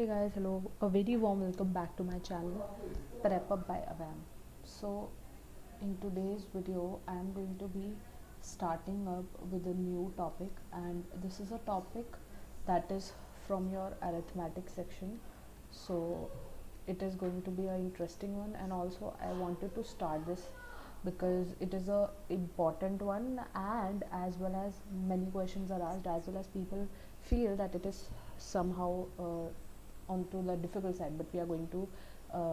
Hey guys, hello. A very warm welcome back to my channel, Prep Up by Avam. So, in today's video, I am going to be starting up with a new topic, and this is a topic that is from your arithmetic section. So, it is going to be an interesting one, and also I wanted to start this because it is a important one, and as well as many questions are asked, as well as people feel that it is somehow onto the difficult side, but we are going to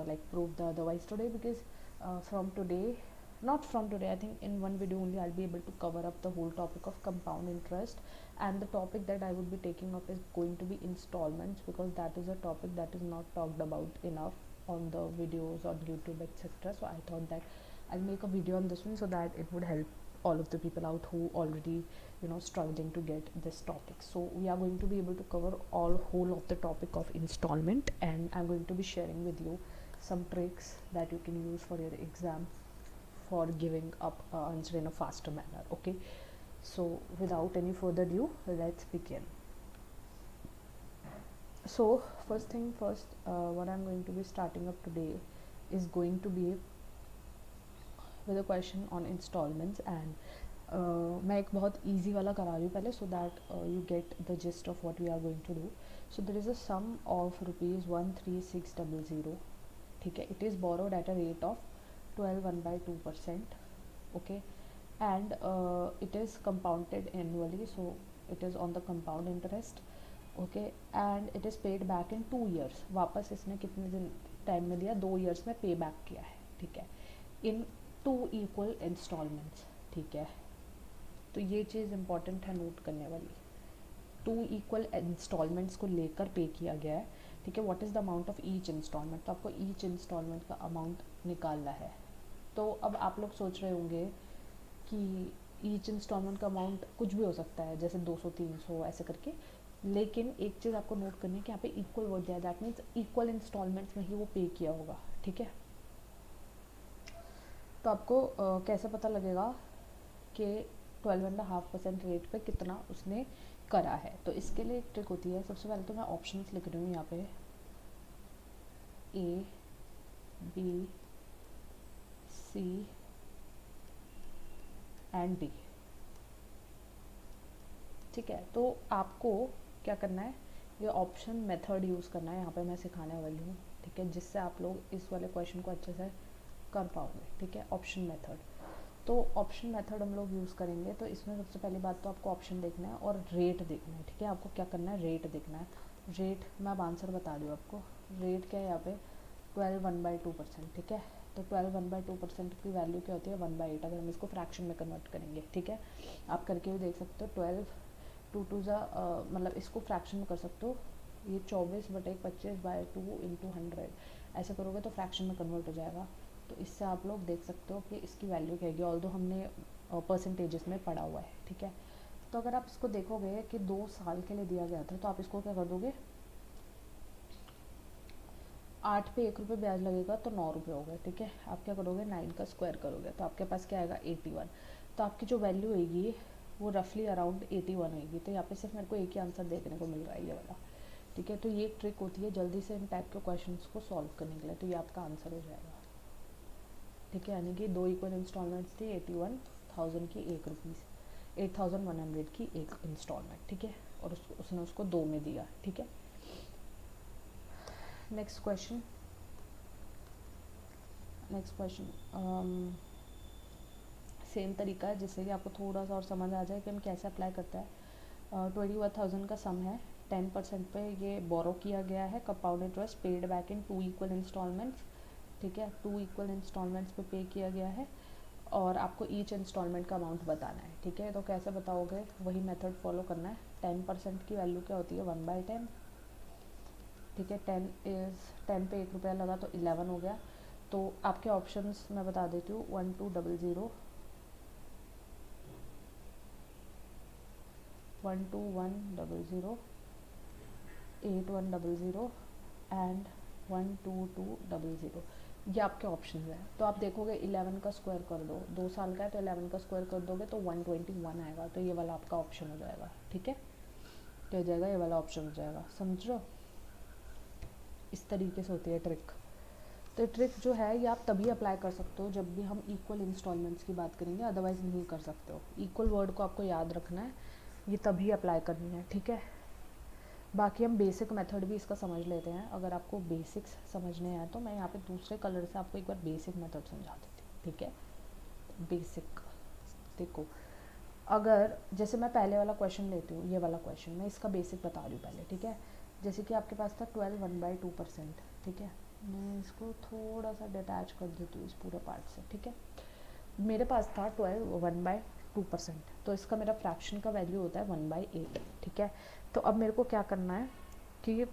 like prove the otherwise today, because from today, not from today, I think in one video only I'll be able to cover up the whole topic of compound interest, and the topic that I would be taking up is going to be installments, because that is a topic that is not talked about enough on the videos on YouTube, etc. So I thought that I'll make a video on this one so that it would help all of the people out who already struggling to get this topic. So we are going to be able to cover all whole of the topic of installment, and I'm going to be sharing with you some tricks that you can use for your exam for giving up answer in a faster manner. Okay, so without any further ado, let's begin. So first thing first, what I'm going to be starting up today is going to be with a question on installments, and मैं एक बहुत easy वाला करा रही हूँ पहले, so that you get the gist of what we are going to do. So there is a sum of rupees 13600. ठीक है, it is borrowed at a rate of 12.1/2%. Okay, and it is compounded annually, so it is on the compound interest. Okay, and it is paid back in 2 years. वापस इसने कितने दिन time में दिया, 2 years में पे बैक किया है. ठीक है, इन 2 equal installments. ठीक है, तो ये चीज़ इम्पॉर्टेंट है नोट करने वाली. 2 equal installments को लेकर पे किया गया है. ठीक है, what is the amount of each installment, तो आपको ईच इंस्टॉलमेंट का अमाउंट निकालना है. तो अब आप लोग सोच रहे होंगे कि ईच इंस्टॉलमेंट का अमाउंट कुछ भी हो सकता है, जैसे 200 300 ऐसे करके, लेकिन एक चीज़ आपको नोट करनी है कि यहाँ पे इक्वल वर्ड दिया है, दैट मीन्स इक्वल इंस्टॉलमेंट्स में ही वो पे किया होगा. ठीक है, तो आपको कैसे पता लगेगा कि 12.5% रेट पे कितना उसने करा है. तो इसके लिए एक ट्रिक होती है. सबसे पहले तो मैं ऑप्शंस लिख रही हूँ यहाँ पे, A B C and D. ठीक है, तो आपको क्या करना है, ये ऑप्शन मेथड यूज़ करना है. यहाँ पे मैं सिखाने वाली हूँ. ठीक है, जिससे आप लोग इस वाले क्वेश्चन को अच्छे से कर पाओगे. ठीक है, ऑप्शन मेथड. तो ऑप्शन मेथड हम लोग यूज़ करेंगे. तो इसमें सबसे पहली बात तो आपको ऑप्शन देखना है और रेट देखना है. ठीक है, आपको क्या करना है, रेट देखना है. रेट मैं अब आंसर बता दूँ आपको. रेट क्या है यहाँ पे, 12.1/2%. ठीक है, तो 12.1/2% की वैल्यू क्या होती है, 1/8, अगर हम इसको फ्रैक्शन में कन्वर्ट करेंगे. ठीक है, आप करके भी देख सकते हो. 12 टू टू ज़ा मतलब इसको फ्रैक्शन में कर सकते हो. ये 24/25/2 इंटू 100 ऐसे करोगे तो फ्रैक्शन में कन्वर्ट हो जाएगा. तो इससे आप लोग देख सकते हो कि इसकी वैल्यू क्या है, ऑल्दो हमने परसेंटेजेस में पढ़ा हुआ है. ठीक है, तो अगर आप इसको देखोगे कि 2 साल के लिए दिया गया था, तो आप इसको क्या कर दोगे, 8 पे 1 रुपये ब्याज लगेगा तो 9 रुपये हो गए. ठीक है, आप क्या करोगे, 9 का स्क्वायर करोगे तो आपके पास क्या आएगा, 81. तो आपकी जो वैल्यू होगी वो रफली अराउंड 81 होगी. तो यहाँ पे सिर्फ मेरे को एक ही आंसर देखने को मिल रहा है, ये वाला. ठीक है, तो ये एक ट्रिक होती है जल्दी से इन टाइप के क्वेश्चंस को सॉल्व करने के लिए. तो ये आपका आंसर हो जाएगा. ठीक है, यानी कि 2 इक्वल इंस्टॉलमेंट्स थी, 81,000 की 1 रुपीज़, 8,100 की एक इंस्टॉलमेंट. ठीक है, और उसने उसको 2 में दिया. ठीक है, नेक्स्ट क्वेश्चन. सेम तरीका है, जिससे कि आपको थोड़ा सा और समझ आ जाए कि हम कैसे अप्लाई करते हैं. 21,000 का सम है. 10% पे ये बोरो किया गया है. Compound interest paid back in 2 equal installments. ठीक है, 2 इक्वल इंस्टॉलमेंट्स पे पे किया गया है, और आपको ईच इंस्टॉलमेंट का अमाउंट बताना है. ठीक है, तो कैसे बताओगे, वही मेथड फॉलो करना है. 10% की वैल्यू क्या होती है, 1/10. ठीक है, 10 पे 1 रुपया लगा तो 11 हो गया. तो आपके ऑप्शंस मैं बता देती हूँ, 1200, 12100, 8100 एंड 12200. ये आपके ऑप्शन है. तो आप देखोगे 11 का स्क्वायर कर दो, 2 साल का है तो 11 का स्क्वायर कर दोगे तो 121 आएगा. तो ये वाला आपका ऑप्शन हो जाएगा. ठीक है, क्या हो जाएगा, ये वाला ऑप्शन हो जाएगा. समझ रहे हो. इस तरीके से होती है ट्रिक। तो ट्रिक जो है ये आप तभी अप्लाई कर सकते हो जब भी हम इक्वल इंस्टॉलमेंट्स की बात करेंगे, अदरवाइज़ नहीं कर सकते हो। इक्वल वर्ड को आपको याद रखना है, ये तभी अप्लाई करनी है, ठीक है। बाकी हम बेसिक मेथड भी इसका समझ लेते हैं। अगर आपको बेसिक्स समझने हैं तो मैं यहाँ पे दूसरे कलर से आपको एक बार बेसिक मेथड समझा देती हूँ, ठीक है। बेसिक देखो, अगर जैसे मैं पहले वाला क्वेश्चन लेती हूँ, ये वाला क्वेश्चन मैं इसका बेसिक बता रही हूँ पहले, ठीक है। जैसे कि आपके पास था 12 1/2%, ठीक है। मैं इसको थोड़ा सा डिटैच कर देती हूँ इस पूरे पार्ट से, ठीक है। मेरे पास था 12 1/2%, तो इसका मेरा फ्रैक्शन का वैल्यू होता है 1/8, ठीक है। तो अब मेरे को क्या करना है कि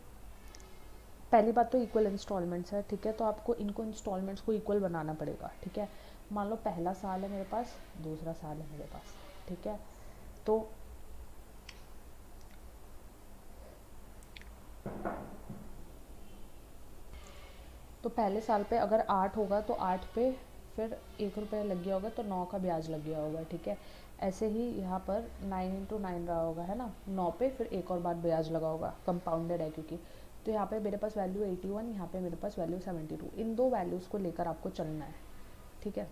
पहली बात तो इक्वल इंस्टॉलमेंट्स है, ठीक है। तो आपको इनको इंस्टॉलमेंट्स को इक्वल बनाना पड़ेगा, ठीक है। मान लो पहला साल है मेरे पास, दूसरा साल है मेरे पास, ठीक है। तो पहले साल पे अगर 8 होगा तो 8 पे फिर 1 रुपये लग गया होगा, तो 9 का ब्याज लग गया होगा, ठीक है। ऐसे ही यहाँ पर 9 × 9 रहा होगा, है ना। 9 पे फिर एक और बार ब्याज लगा होगा, कंपाउंडेड है क्योंकि। तो यहाँ पे मेरे पास वैल्यू 81, यहाँ पे मेरे पास वैल्यू 72। इन दो वैल्यूज़ को लेकर आपको चलना है, ठीक है।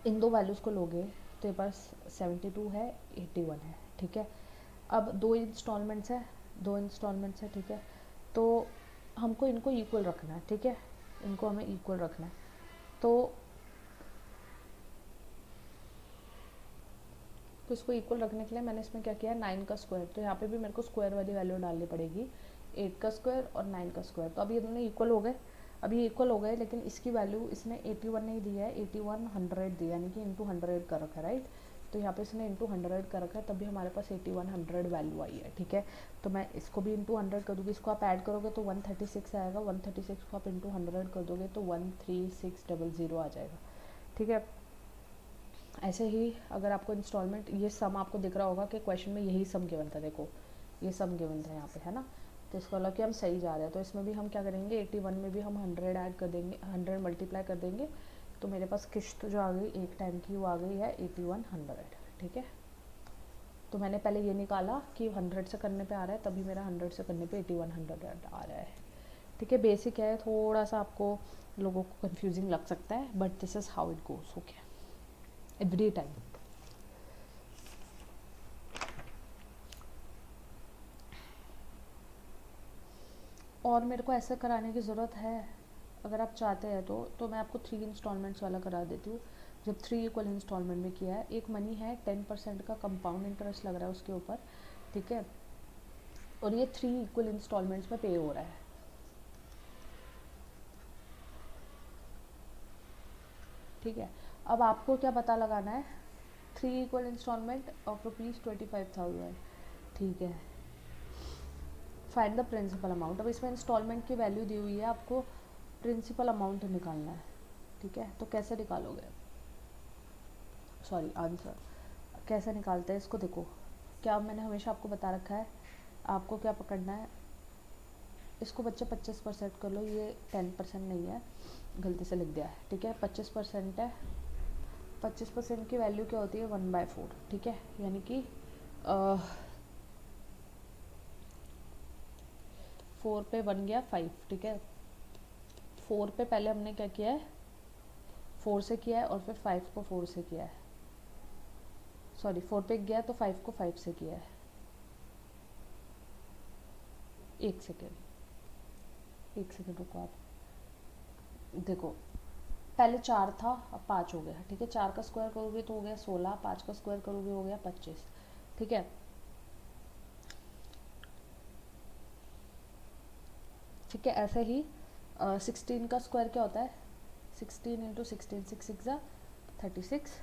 इन दो वैल्यूज़ को लोगे तो ये पास 72 है, 81 है, ठीक है। अब दो इंस्टॉलमेंट्स है, ठीक है। तो हमको इनको इक्वल रखना है, ठीक है। इनको हमें इक्वल रखना है। तो इसको इक्वल रखने के लिए मैंने इसमें क्या किया, 9 का स्क्वायर। तो यहाँ पे भी मेरे को स्क्वायर वाली वैल्यू डालनी पड़ेगी, 8 का स्क्वायर और 9 का स्क्वायर। तो अब ये दोनों इक्वल हो गए, अभी इक्वल हो गए, लेकिन इसकी वैल्यू इसने 81 नहीं दी है, 81 100 दी, यानी कि इंटू 100 कर रखा है, राइट। तो यहाँ पे इसने इंटू 100 कर रखा है, तभी हमारे पास 81 100 वैल्यू आई है, ठीक है। तो मैं इसको भी इंटू 100 कर दूँगी, इसको आप ऐड करोगे तो 136 आएगा, 136 को आप इंटू 100 कर दोगे तो 13600 आ जाएगा, ठीक है। ऐसे ही अगर आपको इंस्टॉलमेंट, ये सम आपको दिख रहा होगा कि क्वेश्चन में यही सम गिवन था, देखो ये सम गिवन था यहाँ पे, है ना। तो इसको लगा कि हम सही जा रहे हैं, तो इसमें भी हम क्या करेंगे, 81 में भी हम 100 ऐड कर देंगे, 100 मल्टीप्लाई कर देंगे। तो मेरे पास किश्त जो आ गई एक टाइम की, वो आ गई है 81 100, ठीक है। तो मैंने पहले ये निकाला कि 100 से करने पे आ रहा है, तभी मेरा 100 से करने पे 81 100 आ रहा है, ठीक है। बेसिक है, थोड़ा सा आपको लोगों को कंफ्यूजिंग लग सकता है, but this is how it goes, okay, every time. और मेरे को ऐसा कराने की ज़रूरत है, अगर आप चाहते हैं तो मैं आपको 3 इंस्टॉलमेंट्स वाला करा देती हूँ। जब 3 इक्वल इंस्टॉलमेंट में किया है, एक मनी है 10% का कंपाउंड इंटरेस्ट लग रहा है उसके ऊपर, ठीक है। और ये 3 इक्वल इंस्टॉलमेंट्स में पे हो रहा है, ठीक है। अब आपको क्या पता लगाना है, 3 इक्वल इंस्टॉलमेंट ऑफ ₹25,000, ठीक है। Find the principal amount. अब इसमें इंस्टॉलमेंट की वैल्यू दी हुई है, आपको प्रिंसिपल अमाउंट निकालना है, ठीक है। तो कैसे निकालोगे, सॉरी आंसर कैसे निकालते हैं इसको, देखो क्या मैंने हमेशा आपको बता रखा है, आपको क्या पकड़ना है, इसको बच्चे 25% कर लो, ये 10% नहीं है, गलती से लिख दिया है, ठीक है। 25% है, 25% की वैल्यू क्या होती है, 1/4, ठीक है। यानी कि 4 पे 1 गया 5, ठीक है। 4 पे पहले हमने क्या किया है, 4 से किया है, और फिर 5 को 4 से किया है, सॉरी 4 पे गया तो 5 को 5 से किया है। एक सेकेंड रुको आप, देखो पहले 4 था, अब 5 हो गया, ठीक है। 4 का स्क्वायर करोगे तो हो गया 16, 5 का स्क्वायर करोगे हो गया 25, ठीक है। ठीक है, ऐसे ही 16 का स्क्वायर क्या होता है, 16 into 16, 6 6 36।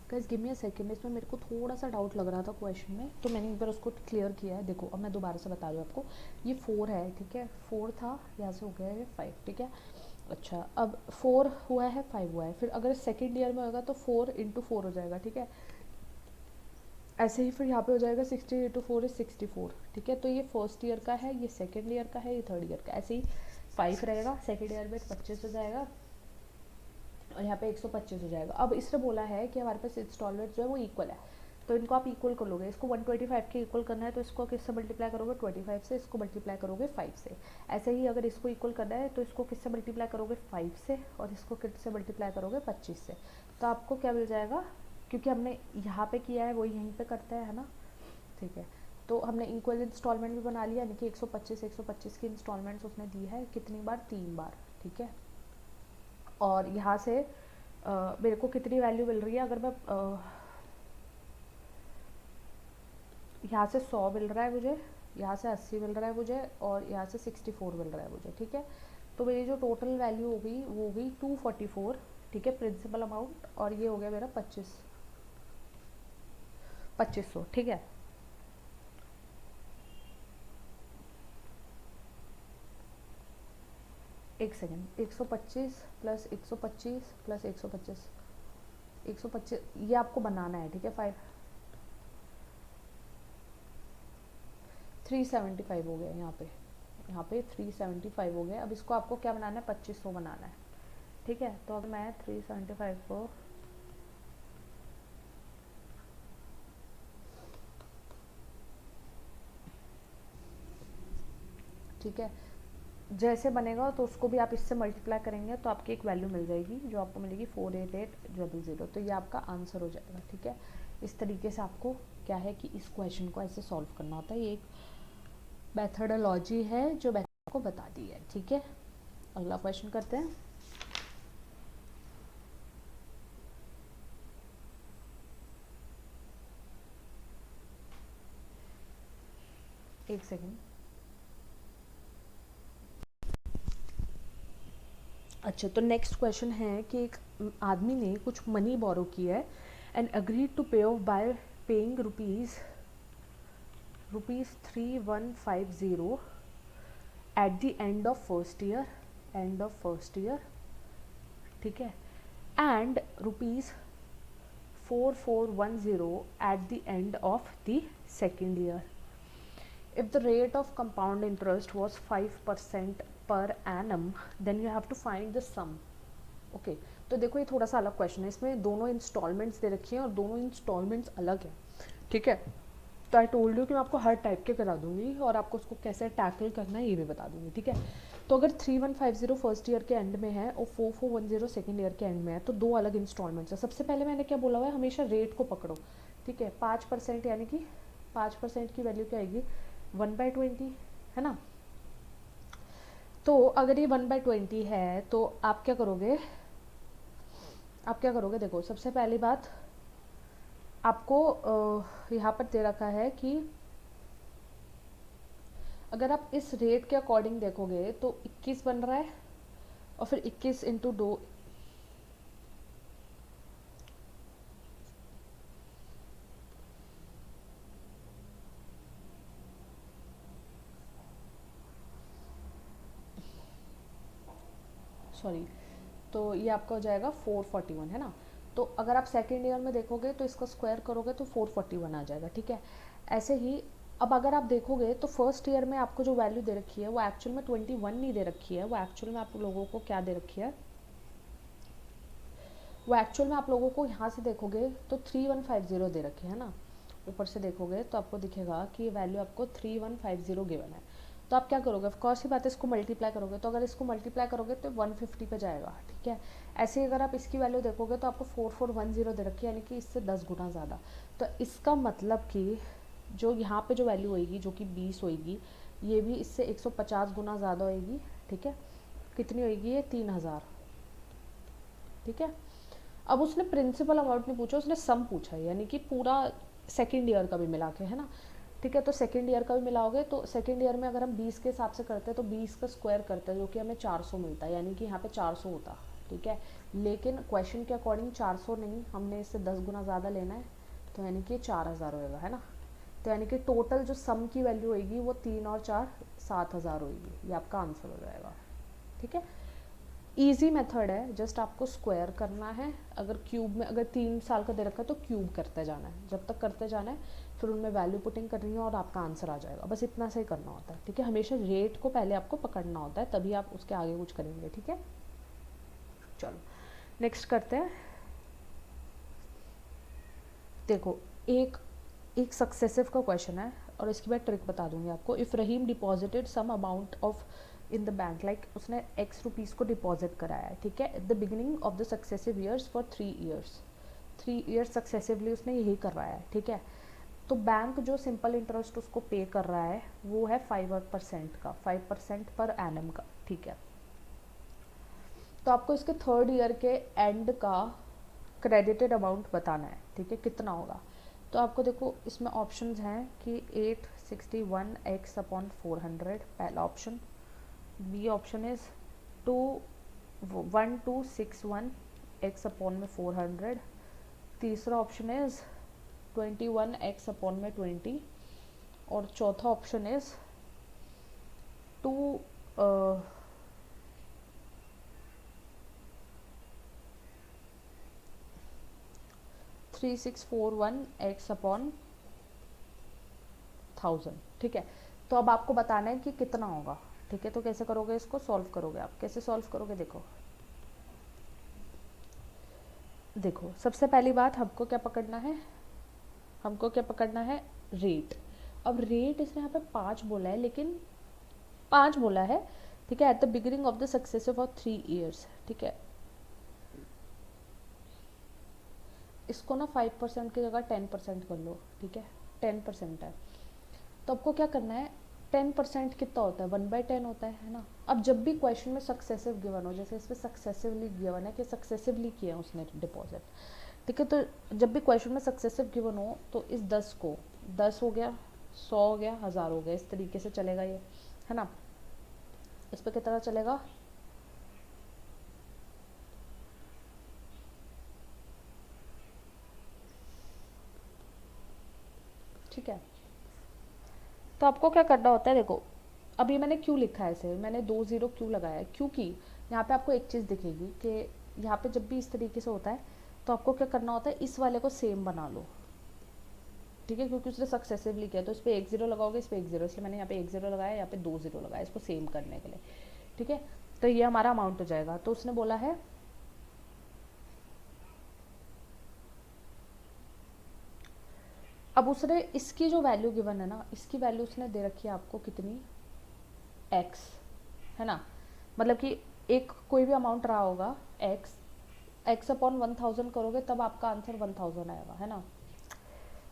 Guys give me a second, इसमें मेरे को थोड़ा सा डाउट लग रहा था क्वेश्चन में, तो मैंने एक बार उसको क्लियर किया है। देखो अब मैं दोबारा से बता रही हूँ आपको, ये 4 है, ठीक है। 4 था, यहाँ से हो गया ये 5, ठीक है। अच्छा अब 4 हुआ है, 5 हुआ है, फिर अगर सेकेंड ईयर में होगा तो 4 इंटू 4 हो जाएगा, ठीक है। ऐसे ही फिर यहाँ पे हो जाएगा 60 इंटू 4 इज 64, ठीक है। तो ये फर्स्ट ईयर का है, ये सेकेंड ईयर का है, ये थर्ड ईयर का। ऐसे ही 5 रहेगा, सेकेंड ईयर में 25 हो जाएगा, और यहाँ पे 125 हो जाएगा। अब इसने बोला है कि हमारे पास इंस्टॉलमेंट जो है वो इक्वल है, तो इनको आप इक्वल कर लोगे, इसको 125 के इक्वल करना है तो इसको किससे मल्टीप्लाई करोगे 25 से, इसको मल्टीप्लाई करोगे 5 से। ऐसे ही अगर इसको इक्वल करना है तो इसको किससे मल्टीप्लाई करोगे 5 से, और इसको किससे मल्टीप्लाई करोगे 25 से। तो आपको क्या मिल जाएगा, क्योंकि हमने यहाँ पे किया है वही यहीं पे करते हैं, है ना, ठीक है। तो हमने इक्वल इंस्टॉलमेंट भी बना लिया, यानी कि 125 की इंस्टॉलमेंट्स उसने दी है, कितनी बार, 3 बार, ठीक है। और यहाँ से मेरे को कितनी वैल्यू मिल रही है, अगर मैं यहाँ से 100 मिल रहा है मुझे, यहाँ से 80 मिल रहा है मुझे, और यहाँ से 64 मिल रहा है मुझे, ठीक है। तो मेरी जो टोटल वैल्यू होगी वो होगी 244, ठीक है, प्रिंसिपल अमाउंट, और ये हो गया मेरा 2500, ठीक है। एक सेकेंड, 125 प्लस 125 प्लस 125, 125 ये आपको बनाना है, ठीक है। 375 हो गया यहाँ पे 375 हो गया। अब इसको आपको क्या बनाना है, 2500 बनाना है, ठीक है। तो अब मैं 375 को ठीक है जैसे बनेगा तो उसको भी आप इससे मल्टीप्लाई करेंगे तो आपकी एक वैल्यू मिल जाएगी जो आपको मिलेगी 48800। तो ये आपका आंसर हो जाएगा, ठीक है। इस तरीके से आपको क्या है कि इस क्वेश्चन को ऐसे सॉल्व करना होता है। ये एक मेथडोलॉजी है जो मैंने आपको बता दी है, ठीक है। अगला क्वेश्चन करते हैं। एक सेकेंड, अच्छा तो नेक्स्ट क्वेश्चन है कि एक आदमी ने कुछ मनी बोरो किया है एंड अग्रीड टू पे of bye paying rupees 3150 eight the end of first year, ठीक है, and ₹4410 eight the end of the second year. If the rate of compound interest was 5% per annum, then you have to find the sum. Okay तो देखो ये थोड़ा सा अलग question है, इसमें दोनों इंस्टॉलमेंट्स दे रखी हैं और दोनों इंस्टॉलमेंट्स अलग हैं, ठीक है। तो आई टोल्ड यू कि मैं आपको हर टाइप के करा दूंगी और आपको उसको कैसे टैकल करना है ये भी बता दूंगी, ठीक है। तो अगर 3150 फर्स्ट ईयर के एंड में है और 4410 सेकेंड ईयर के एंड में है तो दो अलग इंस्टॉलमेंट्स है। सबसे पहले मैंने क्या बोला हुआ है, हमेशा रेट को पकड़ो, ठीक है। 5% यानी कि 5% की वैल्यू क्या आएगी 1/20, है ना। तो अगर ये 1/20 है तो आप क्या करोगे, देखो सबसे पहली बात आपको यहाँ पर दे रखा है कि अगर आप इस रेट के अकॉर्डिंग देखोगे तो 21 बन रहा है और फिर 21 इंटू 2, सॉरी, तो ये आपका हो जाएगा 441, है ना। तो अगर आप सेकेंड ईयर में देखोगे तो इसका स्क्वायर करोगे तो 441 आ जाएगा, ठीक है। ऐसे ही अब अगर आप देखोगे तो फर्स्ट ईयर में आपको जो वैल्यू दे रखी है वो एक्चुअल में 21 नहीं दे रखी है, वो एक्चुअल में आप लोगों को क्या दे रखी है, वो एक्चुअल में आप लोगों को यहाँ से देखोगे तो 3150 दे रखे है ना। ऊपर से देखोगे तो आपको दिखेगा कि ये वैल्यू आपको 3150 गिवन है। तो आप क्या करोगे, ऑफकोर्स ही बात है, इसको मल्टीप्लाई करोगे। तो अगर इसको मल्टीप्लाई करोगे तो 150 पे जाएगा, ठीक है। ऐसे ही अगर आप इसकी वैल्यू देखोगे तो आपको 4410 दे रखी है, यानी कि इससे 10 गुना ज़्यादा। तो इसका मतलब कि जो यहाँ पे जो वैल्यू होएगी जो कि 20 होएगी, ये भी इससे 150 गुना ज़्यादा होएगी, ठीक है। कितनी होएगी ये 3000, ठीक है। अब उसने प्रिंसिपल अमाउंट नहीं पूछा, उसने सम पूछा है, यानी कि पूरा सेकेंड ईयर का भी मिला के, है ना, ठीक है। तो सेकेंड ईयर का भी मिलाओगे तो सेकेंड ईयर में अगर हम 20 के हिसाब से करते हैं तो 20 का स्क्वायर करते हैं जो कि हमें 400 मिलता है, यानी कि यहाँ पे 400 होता, ठीक है। लेकिन क्वेश्चन के अकॉर्डिंग 400 नहीं, हमने इससे 10 गुना ज़्यादा लेना है, तो यानी कि 4000 होएगा, है ना। तो यानी कि टोटल जो सम की वैल्यू होएगी वो 3 और 4 7000 होएगी, ये आपका आंसर हो जाएगा, ठीक है। ईजी मेथड है, जस्ट आपको स्क्वायर करना है। अगर क्यूब में अगर 3 साल का दे रखा है तो क्यूब करते जाना है, जब तक करते जाना है, फिर उनमें वैल्यू पुटिंग करनी है और आपका आंसर आ जाएगा। बस इतना से ही करना होता है, ठीक है। हमेशा रेट को पहले आपको पकड़ना होता है, तभी आप उसके आगे कुछ करेंगे, ठीक है। चलो नेक्स्ट करते हैं। देखो एक एक सक्सेसिव का क्वेश्चन है और इसकी मैं ट्रिक बता दूंगी आपको. If Rahim deposited sum amount of in the bank, like उसने एक्स रुपीज़ को डिपॉजिट कराया है, ठीक है, at the beginning of the successive years for 3 years. 3 years successively उसने यही करवाया है, ठीक है. तो बैंक जो सिंपल इंटरेस्ट उसको पे कर रहा है वो है 5% का, 5% पर एनम का, ठीक है. तो आपको इसके 3rd ईयर के एंड का क्रेडिटेड अमाउंट बताना है, ठीक है, कितना होगा. तो आपको देखो इसमें ऑप्शंस हैं कि 861x/400 पहला option. B option is 1261x/400. तीसरा ऑप्शन इज 21x/20. और चौथा ऑप्शन इज 3641x/1000, ठीक है. तो अब आपको बताना है कि कितना होगा, ठीक है. तो कैसे करोगे, इसको सॉल्व करोगे आप. कैसे सॉल्व करोगे, देखो देखो सबसे पहली बात हमको क्या पकड़ना है, हमको क्या पकड़ना है, रेट. अब रेट इसने यहाँ पे 5 बोला है, लेकिन 5 बोला है, ठीक है, at the beginning of the successive of 3 years, ठीक है. इसको ना 5% की जगह 10% कर लो, ठीक है. 10% है तो आपको क्या करना है, 10% कितना होता है, 1/10 होता है ना. अब जब भी क्वेश्चन में सक्सेसिव गिवन हो, जैसे इसमें सक्सेसिवली गिवन है कि सक्सेसिवली किया उसने डिपॉजिट, ठीक है. तो जब भी क्वेश्चन में सक्सेसिव गिवन हो तो इस 10 को 10 हो गया, 100 हो गया, 1000 हो गया, इस तरीके से चलेगा ये, है ना. इस पर कितना चलेगा, ठीक है. तो आपको क्या करना होता है, देखो अभी मैंने क्यों लिखा है ऐसे, मैंने 2 0 क्यों लगाया है, क्योंकि यहाँ पे आपको एक चीज़ दिखेगी कि यहाँ पे जब भी इस तरीके से होता है तो आपको क्या करना होता है, इस वाले को सेम बना लो, ठीक है, क्योंकि उसने सक्सेसिवली किया. तो इस पर 1 0 लगाओगे, इस पर 1 0, इसलिए मैंने यहाँ पे 1 0 लगाया, यहाँ पे 2 0 लगाया इसको सेम करने के लिए, ठीक है. तो ये हमारा अमाउंट हो जाएगा. तो उसने बोला है अब उसने इसकी जो वैल्यू गिवन है ना, इसकी वैल्यू उसने दे रखी है आपको कितनी, x, है ना. मतलब कि एक कोई भी अमाउंट रहा होगा x/1000 करोगे तब आपका आंसर 1000 आएगा, है ना.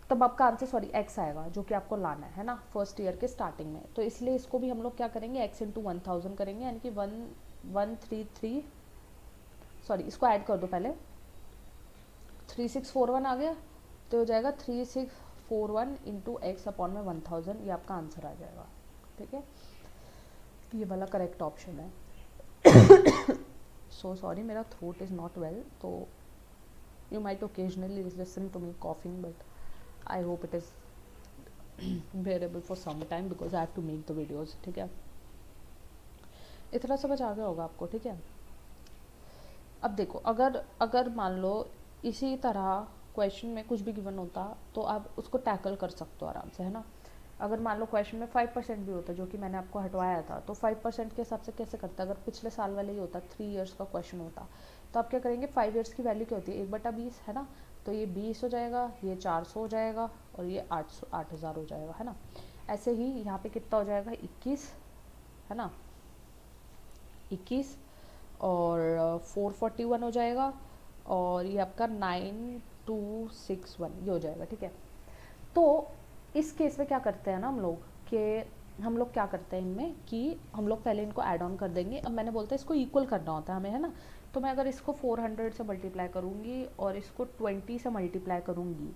तब आपका आंसर सॉरी x आएगा जो कि आपको लाना है ना, 1st ईयर के स्टार्टिंग में. तो इसलिए इसको भी हम लोग क्या करेंगे, x × 1000 करेंगे, यानी कि 1133, सॉरी इसको ऐड कर दो पहले, 3641 आ गया, तो हो जाएगा 3641 × x/1000, ये आपका आंसर आ जाएगा, ठीक है. ये वाला करेक्ट ऑप्शन है. सो सॉरी, मेरा थ्रोट इज़ नॉट वेल, तो you might occasionally listen to me coughing, but I hope it is bearable for some time because I have to make the videos, ठीक है. इतना समझ आ गया होगा आपको, ठीक है. अब देखो अगर अगर मान लो इसी तरह क्वेश्चन में कुछ भी गिवन होता तो आप उसको टैकल कर सकते हो आराम से, है ना. अगर मान लो क्वेश्चन में 5% भी होता जो कि मैंने आपको हटवाया था, तो 5% के हिसाब से कैसे करता, अगर पिछले साल वाले ही होता 3 ईयर्स का क्वेश्चन होता तो आप क्या करेंगे, 5 ईयर्स की वैल्यू क्या होती है, 1/20, है ना. तो ये 20 हो जाएगा, ये 400 हो जाएगा और ये 8000 हो जाएगा, है ना. ऐसे ही यहाँ पे कितना हो जाएगा, 21, है ना, 21 और 441 हो जाएगा और ये आपका 9261 ये हो जाएगा, ठीक है. तो इस केस में क्या करते हैं ना हम लोग कि हम लोग क्या करते हैं इनमें कि हम लोग पहले इनको ऐड ऑन कर देंगे. अब मैंने बोलता है इसको इक्वल करना होता है हमें, है ना. तो मैं अगर इसको 400 से मल्टीप्लाई करूँगी और इसको 20 से मल्टीप्लाई करूँगी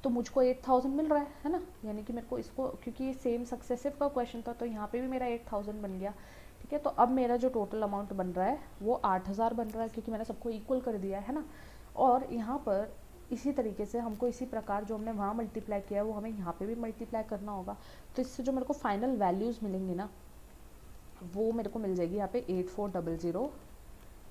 तो मुझको 8000 मिल रहा है ना. यानी कि मेरे को इसको, क्योंकि ये सेम सक्सेसिव का क्वेश्चन था तो यहाँ पे भी मेरा 8000 बन गया, ठीक है. तो अब मेरा जो टोटल अमाउंट बन रहा है वो 8000 बन रहा है, क्योंकि मैंने सबको इक्वल कर दिया है ना. और यहाँ पर इसी तरीके से हमको इसी प्रकार जो हमने वहाँ मल्टीप्लाई किया है वो हमें यहाँ पे भी मल्टीप्लाई करना होगा. तो इससे जो मेरे को फाइनल वैल्यूज़ मिलेंगी ना वो मेरे को मिल जाएगी यहाँ पे 8400,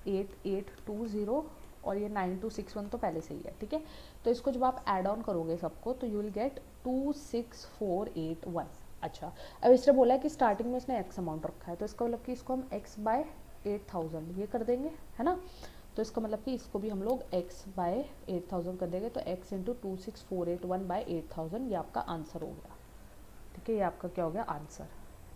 8820 और ये 9261 तो पहले से ही है, ठीक है. तो इसको जब आप ऐड ऑन करोगे सबको तो यू विल गेट 26481. अच्छा, अब इसने बोला है कि स्टार्टिंग में इसने x अमाउंट रखा है तो इसका मतलब कि इसको हम x/8000 ये कर देंगे, है ना. तो इसका मतलब कि इसको भी हम लोग x बाय 8000 कर देंगे, तो x इंटू 26481 बाय 8000, ये आपका आंसर हो गया। ठीक है, ये आपका क्या हो गया आंसर।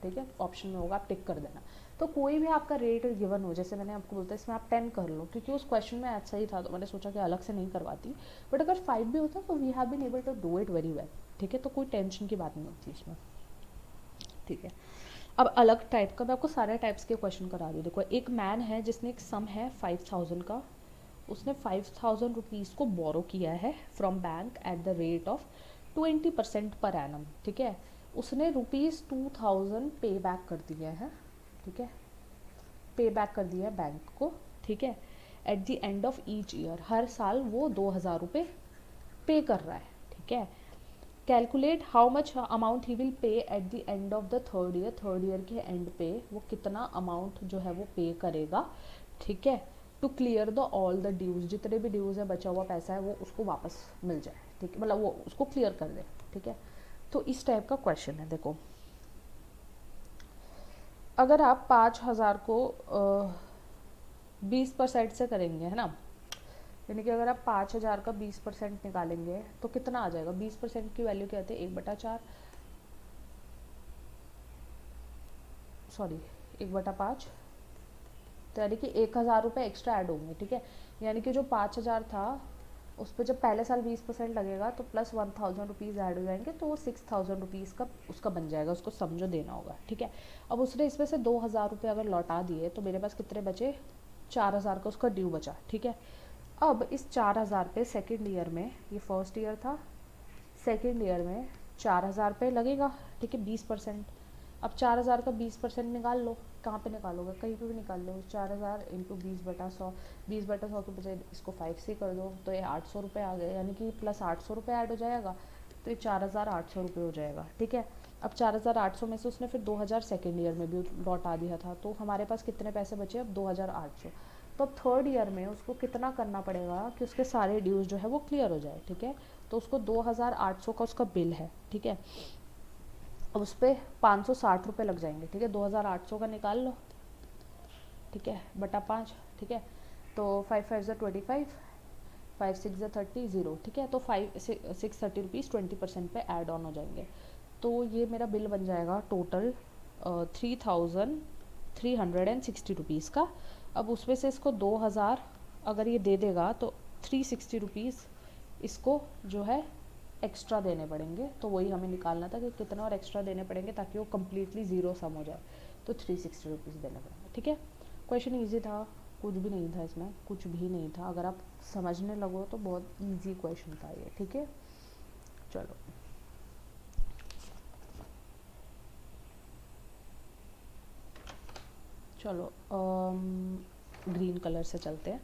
ठीक है, ऑप्शन में होगा, आप टिक कर देना। तो कोई भी आपका रेट गिवन हो, जैसे मैंने आपको बोलता है इसमें आप 10 कर लो, क्योंकि उस क्वेश्चन में ऐसा ही था तो मैंने सोचा कि अलग से नहीं करवाती, बट अगर 5 भी होता तो we have been able to do it very well. ठीक है, तो कोई टेंशन की बात नहीं होती इसमें। ठीक है, अब अलग टाइप का मैं आपको सारे टाइप्स के क्वेश्चन करा रही हूँ। देखो, एक मैन है जिसने एक सम है 5000 का, उसने 5000 रुपीज़ को बोरो किया है from bank at the rate of 20% पर एनम। ठीक है, उसने ₹2000 पे बैक कर दिया है। ठीक है, पे बैक कर दिया है बैंक को। ठीक है, at the end of each year, हर साल वो 2000 रुपये पे कर रहा है। ठीक है, calculate how much amount he will pay eight the end of the third year, third year के एंड पे वो कितना अमाउंट जो है वो पे करेगा। ठीक है, to clear the all the dues, जितने भी ड्यूज है, बचा हुआ पैसा है, वो उसको वापस मिल जाए। ठीक है, मतलब वो उसको क्लियर कर दे। ठीक है, तो इस टाइप का क्वेश्चन है। देखो, अगर आप 5000 को 20% से करेंगे, है ना, यानी कि अगर आप 5000 का 20% निकालेंगे तो कितना आ जाएगा। 20% की वैल्यू क्या होती है, 1/4, सॉरी 1/5, तो यानी कि 1000 रुपये एक्स्ट्रा ऐड होंगे। ठीक है, यानी कि जो 5000 था उस पर जब पहले साल 20% लगेगा तो प्लस 1000 रुपीज़ ऐड हो जाएंगे, तो वो 6000 रुपीज़ का उसका बन जाएगा, उसको समझो देना होगा। ठीक है, अब उसने इसमें से 2000 रुपये अगर लौटा दिए तो मेरे पास कितने बचे, 4000 का उसका ड्यू बचा। ठीक है, अब इस 4000 पे सेकेंड ईयर में, ये फर्स्ट ईयर था, सेकेंड ईयर में 4000 पे लगेगा। ठीक है, 20%। अब 4000 का 20% निकाल लो, कहाँ पे निकालोगे, कहीं पे भी निकाल लो। 4000 इंटू 20/100, 20/100 के बजाय इसको 5 से कर दो, तो ये 800 रुपये आ गए, यानी कि प्लस 800 रुपये ऐड हो जाएगा, तो ये 4800 रुपये हो जाएगा। ठीक है, अब 4800 में से उसने फिर 2000 सेकेंड ईयर में भी लौटा दिया था, तो हमारे पास कितने पैसे बचे अब, 2800। तो अब थर्ड ईयर में उसको कितना करना पड़ेगा कि उसके सारे ड्यूज जो है वो क्लियर हो जाए। ठीक है, तो उसको 2800 का उसका बिल है। ठीक है, अब उस पर 560 रुपये लग जाएंगे। ठीक है, 2800 का निकाल लो। ठीक है, बटा 5। ठीक है, तो 5 5 ज़ा 25, 5 6 ज़ा 30, 0। ठीक है, तो 630 रुपीज़ 20% पे ऐड ऑन हो जाएंगे, तो ये मेरा बिल बन जाएगा टोटल 3360 रुपीज़ का। अब उसमें से इसको 2000 अगर ये दे देगा तो 360 रुपीज़ इसको जो है एक्स्ट्रा देने पड़ेंगे, तो वही हमें निकालना था कि कितना और एक्स्ट्रा देने पड़ेंगे ताकि वो कम्प्लीटली ज़ीरो सम हो जाए, तो 360 रुपीज़ देने पड़ेंगे। ठीक है, क्वेश्चन ईजी था, कुछ भी नहीं था इसमें, कुछ भी नहीं था। अगर आप समझने लगो तो बहुत ईजी क्वेश्चन था ये। ठीक है, चलो चलो ग्रीन कलर से चलते हैं।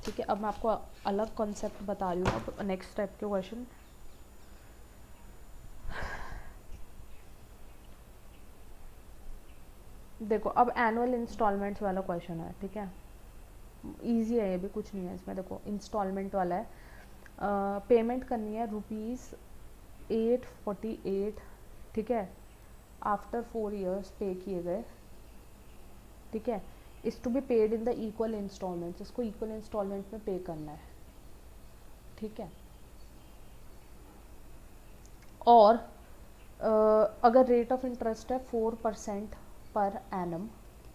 ठीक है, अब मैं आपको अलग कॉन्सेप्ट बता रही हूँ। अब नेक्स्ट टाइप के क्वेश्चन, देखो, अब एनुअल इंस्टॉलमेंट्स वाला क्वेश्चन है। ठीक है, इजी है ये भी, कुछ नहीं है इसमें। देखो, इंस्टॉलमेंट वाला है, पेमेंट करनी है ₹848। ठीक है, आफ्टर 4 ईयर्स पे किए गए। ठीक है, is to be paid in the equal installments, इसको इक्वल इंस्टॉलमेंट में पे करना है। ठीक है, और अगर रेट ऑफ इंटरेस्ट है 4% पर एनम।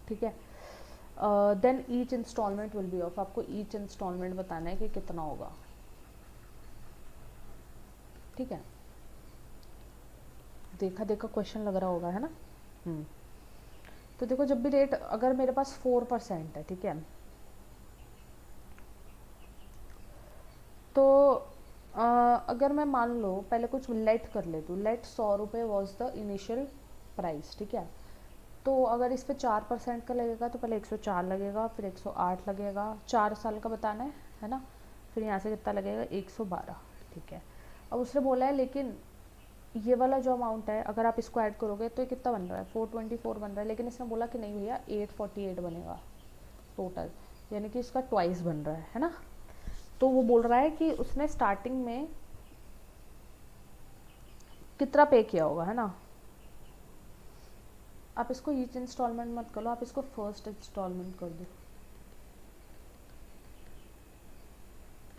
ठीक है, then each installment will be of, आपको ईच इंस्टॉलमेंट बताना है कि कितना होगा। ठीक है, देखा देखा क्वेश्चन लग रहा होगा, है ना। तो देखो, जब भी रेट, अगर मेरे पास 4% है, ठीक है, तो अगर मैं मान लो पहले कुछ लेट कर लेती हूँ, लेट 100 रुपये वॉज द इनिशियल प्राइस। ठीक है, तो अगर इस पे 4% का लगेगा तो पहले 104 लगेगा, फिर 108 लगेगा, 4 साल का बताना है ना, फिर यहाँ से कितना लगेगा, 112। ठीक है, अब उसने बोला है लेकिन ये वाला जो अमाउंट है अगर आप इसको ऐड करोगे तो ये कितना बन रहा है, 424 बन रहा है, लेकिन इसने बोला कि नहीं भैया 848 बनेगा टोटल, यानी कि इसका ट्वाइस बन रहा है ना। तो वो बोल रहा है कि उसने स्टार्टिंग में कितना पे किया होगा, है ना। आप इसको ईच इंस्टॉलमेंट मत कर लो, आप इसको फर्स्ट इंस्टॉलमेंट कर दो।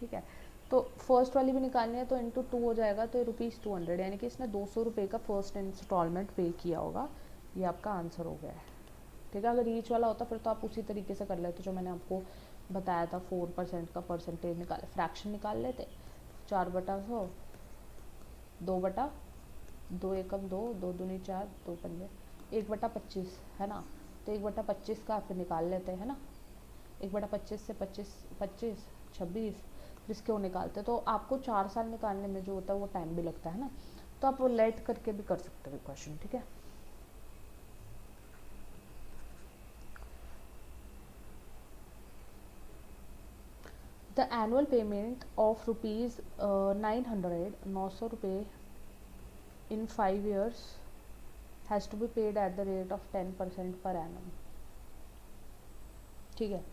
ठीक है। तो फर्स्ट वाली भी निकालनी है तो इंटू 2 हो जाएगा, तो ₹200, यानी कि इसने 200 रुपये का फर्स्ट इंस्टॉलमेंट पे किया होगा। ये आपका आंसर हो गया है, ठीक है। अगर ईच वाला होता फिर तो आप उसी तरीके से कर लेते जो मैंने आपको बताया था, 4% का परसेंटेज निकाले, फ्रैक्शन निकाल लेते। 4/100, 2/2, 1 2, 2 दूनी 4, 2 पंजे 1/25 है ना। तो 1/25 का फिर निकाल लेते हैं ना, 1/25 से 25 25 26, फिर इसके वो निकालते। तो आपको 4 साल निकालने में जो होता है वो टाइम भी लगता है ना, तो आप वो लेट करके भी कर सकते हो क्वेश्चन, ठीक है। द एनुअल पेमेंट ऑफ ₹900, 900 रुपये in 5 years has to be paid at the rate of 10% per annum, ठीक है।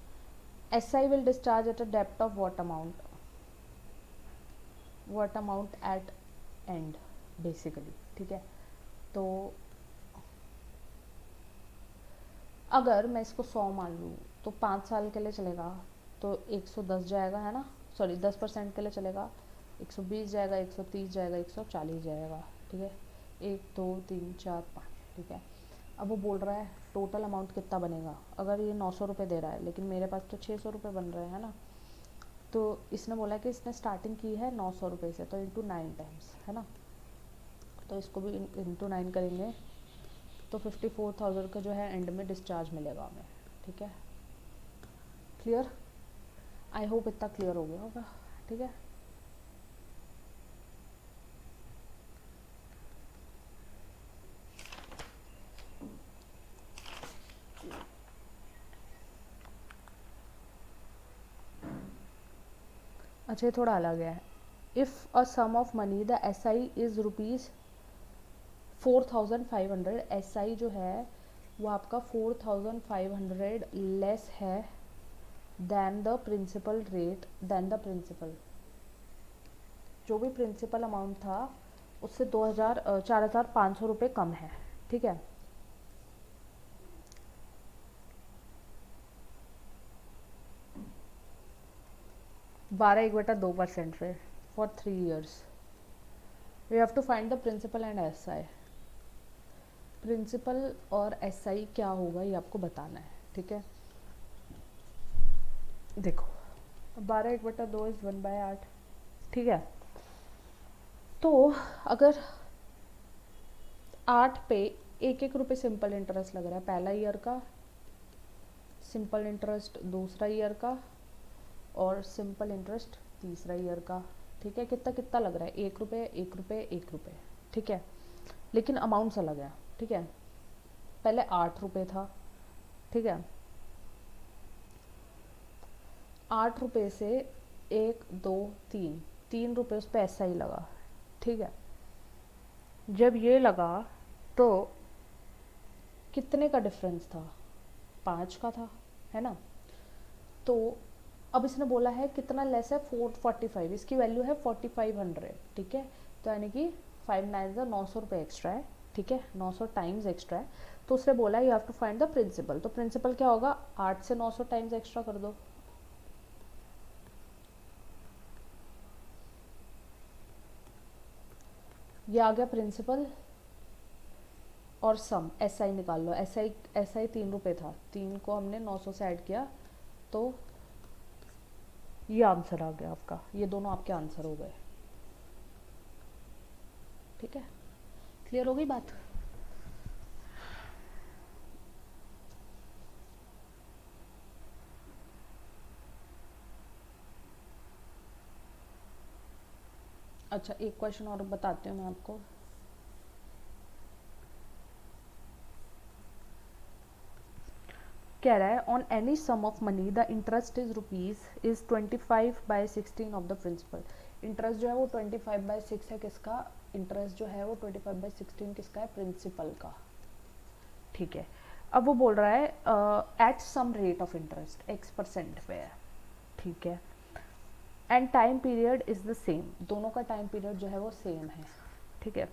SI will discharge at a debt of what amount at end basically, ठीक है। तो अगर मैं इसको 100 मान लूँ तो 5 साल के लिए चलेगा तो 110 जाएगा, है ना, सॉरी 10% के लिए चलेगा 120 जाएगा, 130 जाएगा, 140 जाएगा, ठीक है। 1 2 3 4 5, ठीक है। अब वो बोल रहा है टोटल अमाउंट कितना बनेगा। अगर ये 900 रुपये दे रहा है लेकिन मेरे पास तो 600 रुपये बन रहे हैं ना, तो इसने बोला कि इसने स्टार्टिंग की है 900 रुपये से, तो इंटू 9 टाइम्स, है ना। तो इसको भी इंटू 9 करेंगे तो 54,000 का जो है एंड में डिस्चार्ज मिलेगा हमें, ठीक है। क्लियर, आई होप इतना क्लियर हो गया होगा, ठीक है। अच्छा ये थोड़ा अलग है। If a sum of money the SI is ₹4,500, SI जो है वो आपका 4,500 लेस है than the principal rate, than the principal, जो भी प्रिंसिपल अमाउंट था उससे 4,500 रुपये कम है, ठीक है। बारह 1/2% पे for 3 years we have to find the principal and SI। Principal और SI क्या होगा ये आपको बताना है, ठीक है। देखो 12/2 इज 1/8, ठीक है। तो अगर 8 पे 1-1 रुपये सिंपल इंटरेस्ट लग रहा है पहला ईयर का, सिंपल इंटरेस्ट दूसरा ईयर का, और सिंपल इंटरेस्ट तीसरा ईयर का, ठीक है। कितना कितना लग रहा है, 1 रुपये 1 रुपये 1 रुपये, ठीक है। लेकिन अमाउंट्स अलग है, ठीक है। पहले 8 रुपये था, ठीक है। 8 रुपये से 1 2 3, 3 रुपये उस पर ऐसा ही लगा, ठीक है। जब ये लगा तो कितने का डिफरेंस था, 5 का था, है ना। तो अब इसने बोला है कितना लेस है, 445, इसकी वैल्यू है 4500, ठीक है। तो यानी कि 5 9 900 रुपये एक्स्ट्रा है, ठीक है, 900 टाइम्स एक्स्ट्रा है। तो उसने बोला है you have to find the principal. तो प्रिंसिपल क्या होगा, 8 से 900 टाइम्स एक्स्ट्रा कर दो, ये आ गया प्रिंसिपल। और सम SI निकाल लो, SI 3 रुपये था, 3 को हमने 900 से ऐड किया तो ये आंसर आ गया आपका, ये दोनों आपके आंसर हो गए, ठीक है। क्लियर हो गई बात। अच्छा एक क्वेश्चन और बताती हूँ मैं आपको। कह रहा है on any sum of money the interest is ₹is 25/16 of the principal. Interest जो है वो 25/6 है, किसका इंटरेस्ट जो है वो 25/16 किसका है, प्रिंसिपल का, ठीक है। अब वो बोल रहा है at some rate of interest X% पे है, ठीक है। And time period is the same, दोनों का टाइम पीरियड जो है वो सेम है, ठीक है।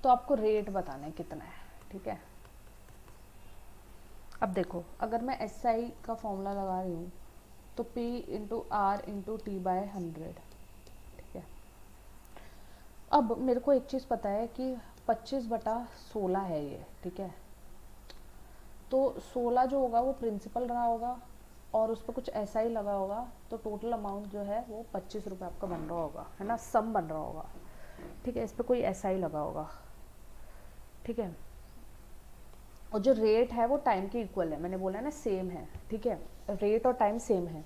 तो आपको रेट बताना है कितना है, ठीक है। अब देखो, अगर मैं एस आई का फॉर्मूला लगा रही हूँ तो P into R into T by 100, ठीक है। अब मेरे को एक चीज़ पता है कि 25/16 है ये, ठीक है। तो 16 जो होगा वो प्रिंसिपल रहा होगा और उस पर कुछ ऐसा ही लगा होगा, तो टोटल अमाउंट जो है वो 25 रुपये आपका बन रहा होगा, है ना, सम बन रहा होगा, ठीक है। इस पर कोई ऐसा ही लगा होगा, ठीक है। और जो रेट है वो टाइम के इक्वल है, मैंने बोला है ना सेम है, ठीक है, रेट और टाइम सेम है,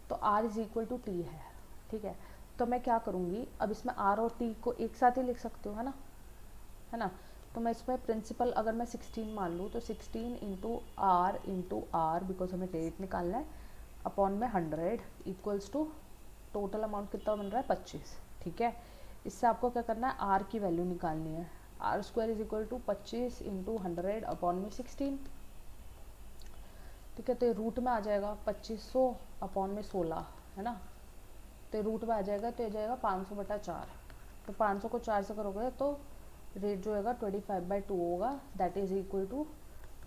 तो R is equal to T है, ठीक है। तो मैं क्या करूँगी, अब इसमें R और T को एक साथ ही लिख सकती हूँ, है ना। तो मैं इसमें प्रिंसिपल अगर मैं 16 मान लूँ तो 16 इंटू आर बिकॉज हमें रेट निकालना है, अपॉन में 100 इक्वल्स टू टोटल अमाउंट कितना बन रहा है 25, ठीक है। इससे आपको क्या करना है, आर की वैल्यू निकालनी है। R square is equal to 25 into 100 upon में 16, ठीक है। तो ये रूट में आ जाएगा 2500 अपॉन में 16, है ना। तो रूट में आ जाएगा, तो ये जाएगा 500/4। तो 500 को 4 से करोगे तो रेट जो होगा 25/2 होगा, दैट इज इक्वल टू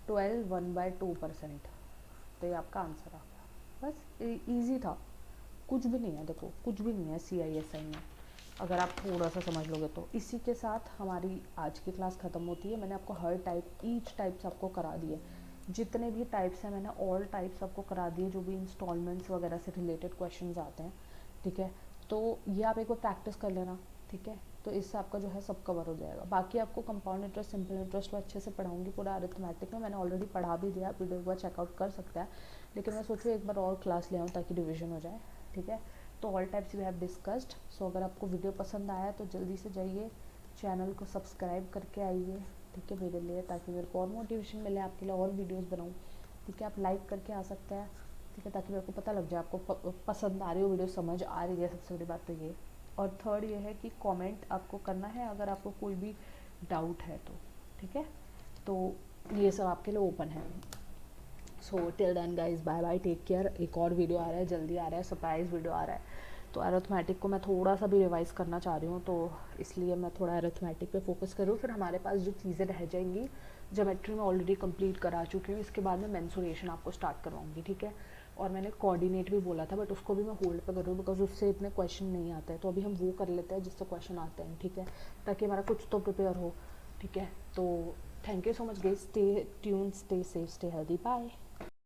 12 1/2%। तो ये आपका आंसर आ गया। बस इजी था, कुछ भी नहीं है, देखो कुछ भी नहीं है CISI में, अगर आप थोड़ा सा समझ लोगे तो। इसी के साथ हमारी आज की क्लास ख़त्म होती है। मैंने आपको हर टाइप, ईच टाइप्स आपको करा दिए, जितने भी टाइप्स हैं मैंने ऑल टाइप्स आपको करा दिए, जो भी इंस्टॉलमेंट्स वगैरह से रिलेटेड क्वेश्चंस आते हैं, ठीक है। तो ये आप एक बार प्रैक्टिस कर लेना, ठीक है। तो इससे आपका जो है सब कवर हो जाएगा। बाकी आपको कंपाउंड इंटरेस्ट, सिंपल इंटरेस्ट में अच्छे से पढ़ाऊंगी, पूरा अरिथमेटिक में मैंने ऑलरेडी पढ़ा भी दिया, आप वीडियो एक बार चेकआउट कर सकता है, लेकिन मैं सोचूँ एक बार और क्लास ले आऊँ ताकि रिविजन हो जाए, ठीक है। तो all types we have discussed. So अगर आपको वीडियो पसंद आया तो जल्दी से जाइए चैनल को सब्सक्राइब करके आइए, ठीक है, मेरे लिए, ताकि मेरे को और मोटिवेशन मिले आपके लिए और वीडियोज़ बनाऊँ, ठीक है। आप लाइक करके आ सकते हैं, ठीक है, ताकि मेरे को पता लग जाए आपको पसंद आ रही हो वीडियो, समझ आ रही है, सबसे बड़ी बात तो ये। और थर्ड ये है कि कमेंट आपको करना है अगर आपको कोई भी डाउट है तो, ठीक है। तो ये सब आपके लिए ओपन है। So till then guys, bye bye, take care. एक और वीडियो आ रहा है, जल्दी आ रहा है, सरप्राइज वीडियो आ रहा है। तो अरिथमेटिक को मैं थोड़ा सा भी रिवाइज़ करना चाह रही हूँ, तो इसलिए मैं थोड़ा अरिथमेटिक पे फोकस करूँ। फिर हमारे पास जो चीज़ें रह जाएंगी, ज्योमेट्री में ऑलरेडी कंप्लीट करा चुकी हूँ, इसके बाद में मेंसुरेशन आपको स्टार्ट करवाऊँगी, ठीक है। और मैंने कोऑर्डिनेट भी बोला था, बट उसको भी मैं होल्ड पे कर रही हूँ बिकॉज उससे इतने क्वेश्चन नहीं आते हैं। तो अभी हम वो कर लेते हैं जिससे क्वेश्चन आते हैं, ठीक है, ताकि हमारा कुछ तो प्रिपेयर हो, ठीक है। तो thank you so much guys, stay tune, stay safe, stay healthy, bye.